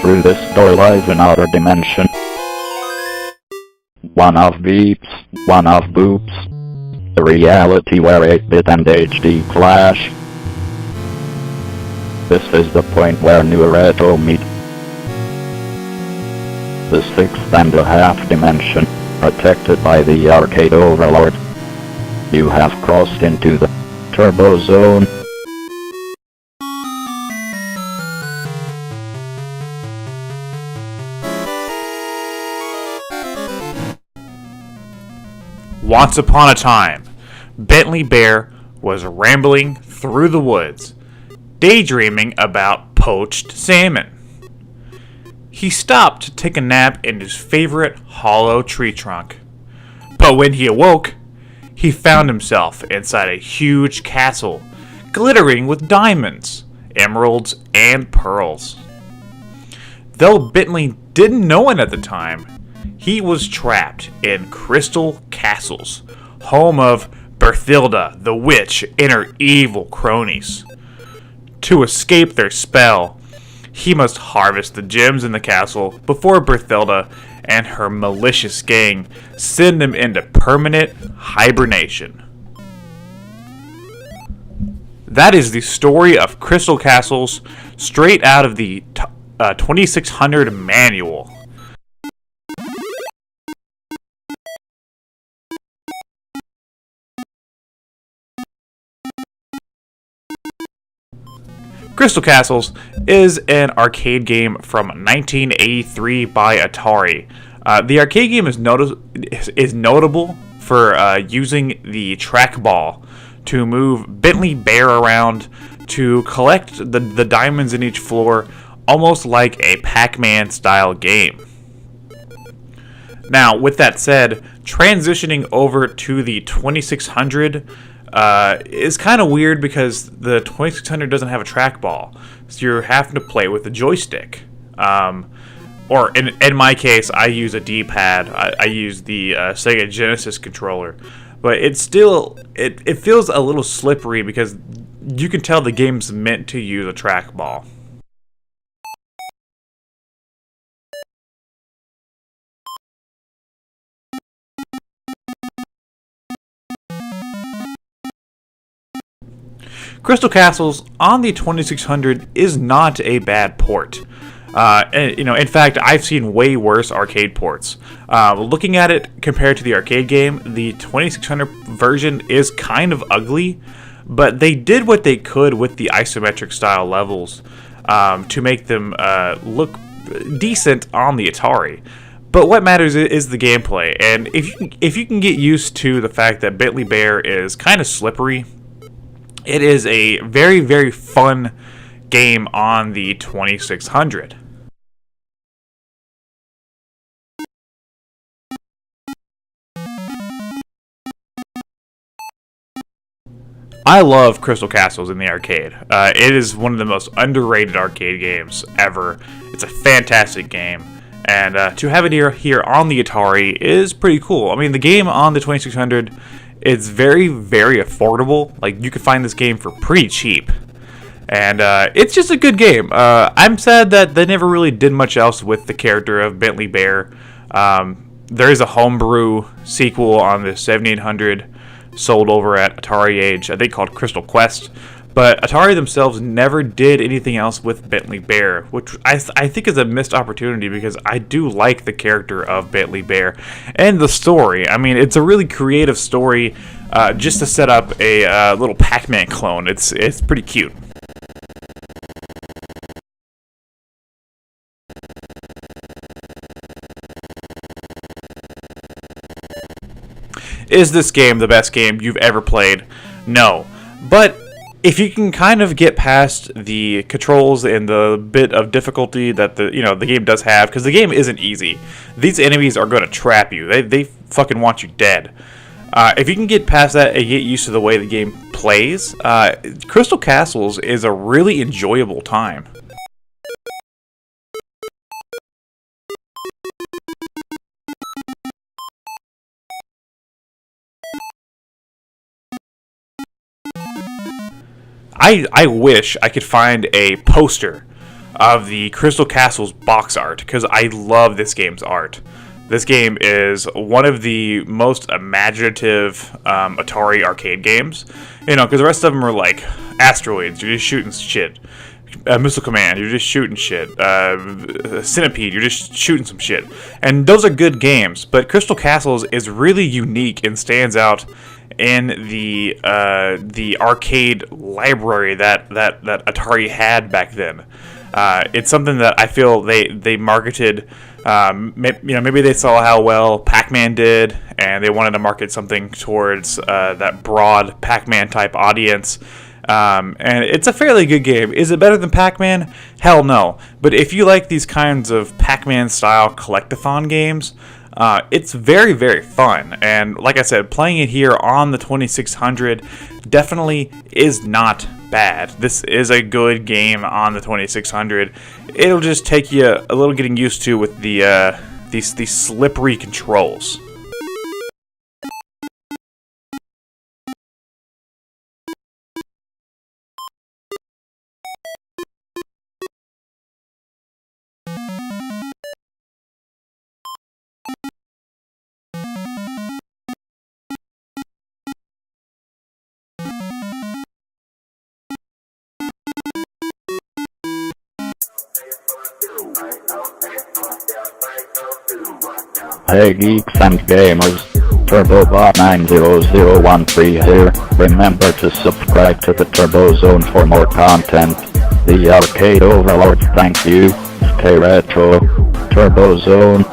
through this door lies another dimension. One of beeps, one of boops. A reality where 8-bit and HD clash. This is the point where new retro meet. The 6.5 dimension, protected by the arcade overlord. You have crossed into the turbo zone. Once upon a time, Bentley Bear was rambling through the woods, daydreaming about poached salmon. He stopped to take a nap in his favorite hollow tree trunk. But when he awoke, he found himself inside a huge castle, glittering with diamonds, emeralds, and pearls. Though Bentley didn't know it at the time, he was trapped in Crystal Castles, home of Berthilda, the witch, and her evil cronies. To escape their spell, he must harvest the gems in the castle before Berthilda and her malicious gang send him into permanent hibernation. That is the story of Crystal Castles, straight out of the 2600 manual. Crystal Castles is an arcade game from 1983 by Atari. The arcade game is notable for using the trackball to move Bentley Bear around to collect the diamonds in each floor, almost like a Pac-Man style game. Now, with that said, transitioning over to the 2600 is kind of weird because the 2600 doesn't have a trackball, so you're having to play with the joystick. Or in my case, I use a D-pad. I use the Sega Genesis controller, but it feels a little slippery because you can tell the game's meant to use a trackball. Crystal Castles on the 2600 is not a bad port. In fact, I've seen way worse arcade ports. Looking at it compared to the arcade game, the 2600 version is kind of ugly, but they did what they could with the isometric style levels to make them look decent on the Atari. But what matters is the gameplay, and if you can get used to the fact that Bentley Bear is kind of slippery, it is a very, very fun game on the 2600. I love Crystal Castles in the arcade. It is one of the most underrated arcade games ever. It's a fantastic game. And to have it here on the Atari is pretty cool. I mean, the game on the 2600 is very, very affordable. Like, you can find this game for pretty cheap. And it's just a good game. I'm sad that they never really did much else with the character of Bentley Bear. There is a homebrew sequel on the 7800 sold over at Atari Age, I think called Crystal Quest. But Atari themselves never did anything else with Bentley Bear, which I think is a missed opportunity because I do like the character of Bentley Bear and the story. I mean, it's a really creative story just to set up a little Pac-Man clone. It's pretty cute. Is this game the best game you've ever played? No. But if you can kind of get past the controls and the bit of difficulty that the game does have, because the game isn't easy. These enemies are going to trap you. They fucking want you dead. If you can get past that and get used to the way the game plays, Crystal Castles is a really enjoyable time. I wish I could find a poster of the Crystal Castles box art, because I love this game's art. This game is one of the most imaginative Atari arcade games, because the rest of them are like asteroids, you're just shooting shit. Missile Command, you're just shooting shit. Centipede, you're just shooting some shit. And those are good games, but Crystal Castles is really unique and stands out in the arcade library that Atari had back then. It's something that I feel they marketed. Maybe they saw how well Pac-Man did, and they wanted to market something towards that broad Pac-Man type audience. And it's a fairly good game. Is it better than Pac-Man? Hell no. But if you like these kinds of Pac-Man style collectathon games, it's very, very fun. And like I said, playing it here on the 2600 definitely is not bad. This is a good game on the 2600. It'll just take you a little getting used to with these slippery controls. Hey geeks and gamers, TurboBot90013 here. Remember to subscribe to the Turbo Zone for more content. The Arcade Overlord, thank you. Stay retro. Turbo Zone.